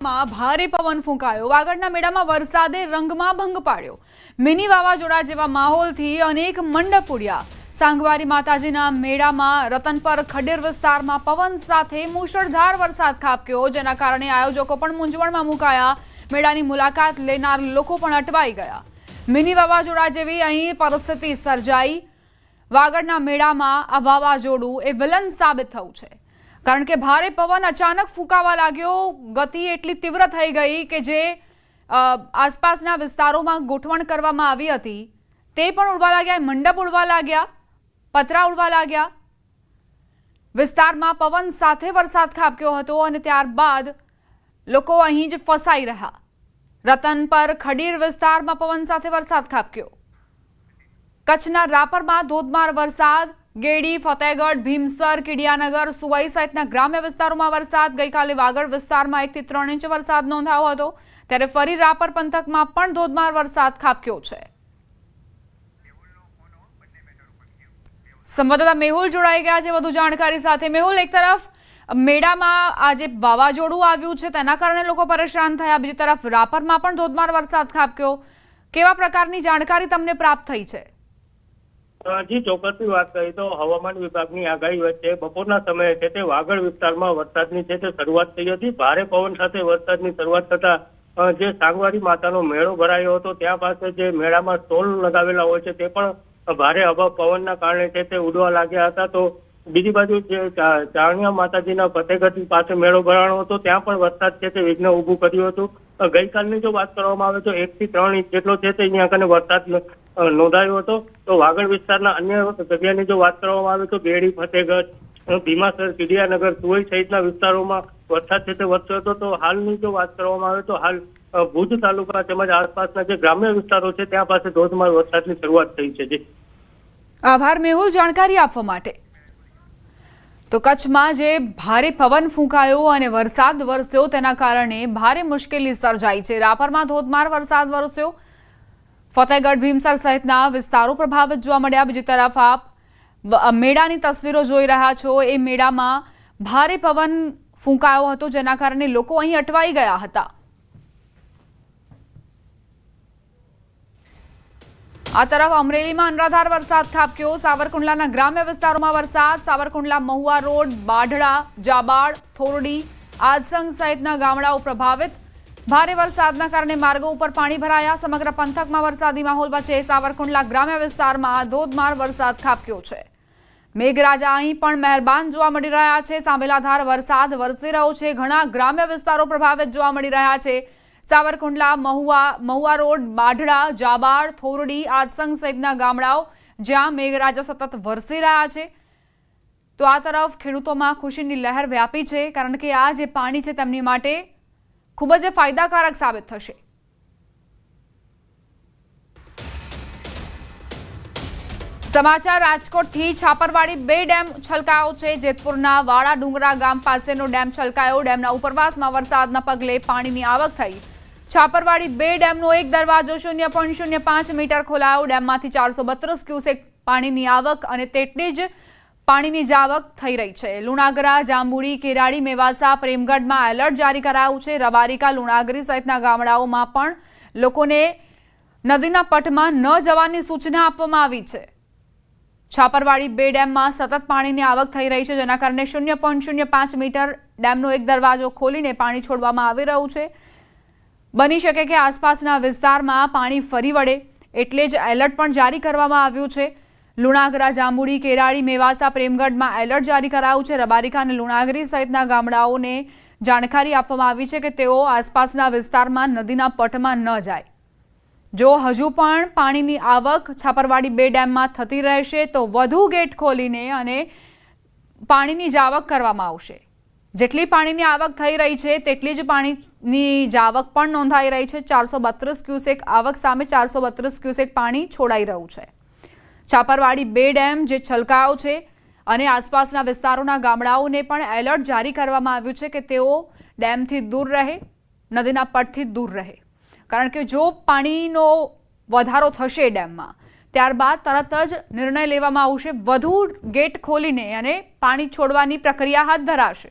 માં ભારે પવન ફૂંકાયો। વાગડના મેળામાં વરસાદે રંગમાં ભંગ પાડ્યો। મિની વાવાઝોડા જેવા માહોલથી અનેક મંડપ ઉડ્યા। સાંગવારી માતાજીના મેળામાં રતનપર ખડેર વિસ્તારમાં પવન સાથે મુશળધાર વરસાદ ખાબક્યો, જેના કારણે આયોજકો પણ મૂંઝવણમાં મુકાયા। મેળાની મુલાકાત લેનાર લોકો પણ અટવાઈ ગયા। મિની વાવાઝોડા જેવી અહીં પરિસ્થિતિ સર્જાઈ। વાગડના મેળામાં આ વાવાઝોડું એ વિલન સાબિત થયું છે, કારણ કે ભારે પવન અચાનક ફૂંકાવા લાગ્યો। ગતિ એટલી તીવ્ર થઈ ગઈ કે જે આસપાસના વિસ્તારોમાં ગોઠવણ કરવામાં આવી હતી તે પણ ઉડવા લાગ્યા। મંડપ ઉડવા લાગ્યા, પતરા ઉડવા લાગ્યા। વિસ્તારમાં પવન સાથે વરસાદ ખાબક્યો હતો અને ત્યારબાદ લોકો અહીં જ ફસાઈ રહ્યા। રતનપર ખડીર વિસ્તારમાં પવન સાથે વરસાદ ખાબક્યો। કચ્છના રાપરમાં ધોધમાર વરસાદ। ગેડી, ફતેહગઢ, ભીમસર, કીડિયાનગર, સુવાઈ સહિતના ગ્રામ્ય વિસ્તારોમાં વરસાદ। ગઈકાલે વાગડ વિસ્તારમાં 1 થી 3 ઇંચ વરસાદ નોંધાયો હતો, ત્યારે ફરી રાપર પંથકમાં પણ ધોધમાર વરસાદ ખાબક્યો છે। સંવાદદાતા મેહુલ જોડાઈ ગયા છે વધુ જાણકારી સાથે। મેહુલ, એક તરફ મેળામાં આજે વાવાઝોડું આવ્યું છે તેના કારણે લોકો પરેશાન થયા, બીજી તરફ રાપરમાં પણ ધોધમાર વરસાદ ખાબક્યો। કેવા પ્રકારની જાણકારી તમને પ્રાપ્ત થઈ છે? જી, ચોક્કસની વાત કરીએ તો હવામાન વિભાગની આગાહી વચ્ચે બપોરના સમયે છે તે વાગડ વિસ્તારમાં વરસાદની છે તે શરૂઆત થઈ હતી। ભારે પવન સાથે વરસાદની શરૂઆત થતા જે સાંગવારી માતાનો મેળો ભરાયો હતો ત્યાં પાસે જે મેળામાં સ્ટોલ લગાવેલા હોય છે તે પણ ભારે હવા પવનના કારણે છે તે ઉડવા લાગ્યા હતા। તો બીજી બાજુ જે ચાણિયા માતાજીના ફતેહગઢ પાસે મેળો ભરાણો હતો ત્યાં પણ વરસાદ છે તે વિઘ્ન ઊભું કર્યું હતું। ગઈકાલની જો વાત કરવામાં આવે તો 1 થી 3 ઇંચ જેટલો છે તે અહીંયા કને વરસાદ નોંધાયો હતો। તો વાગડ વિસ્તારના અન્ય જગ્યાની જો વાત કરવામાં આવે તો ગેડી, ફતેહગઢ, ભીમાસર, કીડિયાનગર, સુવઈ સહિતના વિસ્તારોમાં વરસાદ છે તે વરસ્યો હતો। તો હાલની જો વાત કરવામાં આવે તો હાલ ભુજ તાલુકા તેમજ આસપાસના જે ગ્રામ્ય વિસ્તારો છે ત્યાં પાસે ધોધમાર વરસાદની શરૂઆત થઈ છે। જી, આભાર મેહુલ જાણકારી આપવા માટે। તો કચ્છમાં જે ભારે પવન ફૂંકાયો અને વરસાદ વરસ્યો તેના કારણે ભારે મુશ્કેલી સર્જાઈ છે। રાપરમાં ધોધમાર વરસાદ વરસ્યો, ફતેહગઢ, ભીમસર સહિતના વિસ્તારો પ્રભાવિત જોવા મળ્યા। બીજી તરફ આપ મેળાની તસવીરો જોઈ રહ્યા છો। એ મેળામાં ભારે પવન ફૂંકાયો હતો, જેના કારણે લોકો અહીં અટવાઈ ગયા હતા। આ તરફ અમરેલીમાં અનરાધાર વરસાદ ખાબક્યો। સાવરકુંડલાના ગ્રામ્ય વિસ્તારોમાં વરસાદ। સાવરકુંડલા, મહુવા રોડ, બાઢડા, જાબાળ, થોરડી, આદસંગ સહિતના ગામડાઓ પ્રભાવિત। ભારે વરસાદના કારણે માર્ગો ઉપર પાણી ભરાયા। સમગ્ર પંથકમાં વરસાદી માહોલ વચ્ચે સાવરકુંડલા ગ્રામ્ય વિસ્તારમાં ધોધમાર વરસાદ ખાબક્યો છે। મેઘરાજા અહીં પણ મહેરબાન જોવા મળી રહ્યા છે। સાંભેલાધાર વરસાદ વરસી રહ્યો છે। ઘણા ગ્રામ્ય વિસ્તારો પ્રભાવિત જોવા મળી રહ્યા છે। સાવરકુંડલા, મહુવા રોડ, બાઢડા, જાબાળ, થોરડી, આદસંગ સહિતના ગામડાઓ જ્યાં મેઘરાજા સતત વરસી રહ્યા છે। તો આ તરફ ખેડૂતોમાં ખુશીની લહેર વ્યાપી છે, કારણ કે આ જે પાણી છે તેમની માટે ખૂબ જ ફાયદાકારક સાબિત થશે। સમાચાર રાજકોટથી। છાપરવાડી 2 ડેમ છલકાયો છે। જેતપુરના વાળા ડુંગરા ગામ પાસેનો ડેમ છલકાયો। ડેમના ઉપરવાસમાં વરસાદના પગલે પાણીની આવક થઈ। છાપરવાડી 2 ડેમનો એક દરવાજો 0.05 મીટર ખોલાયો। ડેમમાંથી 432 ક્યુસેક પાણીની આવક અને તેટલી જ પાણીની જાવક થઈ રહી છે। લુણાગરા, જાંબુડી, કેરાડી, મેવાસા, પ્રેમગઢમાં એલર્ટ જારી કરાયું છે। રબારિકા, લુણાગરી સહિતના ગામડાઓમાં પણ લોકોને નદીના પટમાં ન જવાની સૂચના આપવામાં આવી છે। છાપરવાડી 2 ડેમમાં સતત પાણીની આવક થઈ રહી છે, જેના કારણે 0.05 મીટર ડેમનો એક દરવાજો ખોલીને પાણી છોડવામાં આવી રહ્યું છે। બની શકે કે આસપાસના વિસ્તારમાં પાણી ફરી વળે એટલે જ એલર્ટ પણ જારી કરવામાં આવ્યું છે। લુણાગરા, જાંબુડી, કેરાડી, મેવાસા, પ્રેમગઢમાં એલર્ટ જારી કરાયું છે। રબારિકા અને લુણાગરી સહિતના ગામડાઓને જાણકારી આપવામાં આવી છે કે તેઓ આસપાસના વિસ્તારમાં નદીના પટમાં ન જાય। જો હજુ પણ પાણીની આવક છાપરવાડી 2 ડેમમાં થતી રહેશે તો વધુ ગેટ ખોલીને અને પાણીની જાવક કરવામાં આવશે। જેટલી પાણીની આવક થઈ રહી છે તેટલી જ પાણીની જાવક પણ નોંધાઈ રહી છે। 432 ક્યુસેક આવક સામે 432 ક્યુસેક પાણી છોડાઈ રહ્યું છે। છાપરવાડી 2 ડેમ જે છલકાયો છે અને આસપાસના વિસ્તારોના ગામડાઓને પણ એલર્ટ જારી કરવામાં આવ્યું છે કે તેઓ ડેમથી દૂર રહે, નદીના પટથી દૂર રહે, કારણ કે જો પાણીનો વધારો થશે ડેમમાં ત્યારબાદ તરત જ નિર્ણય લેવામાં આવશે, વધુ ગેટ ખોલીને અને પાણી છોડવાની પ્રક્રિયા હાથ ધરાશે।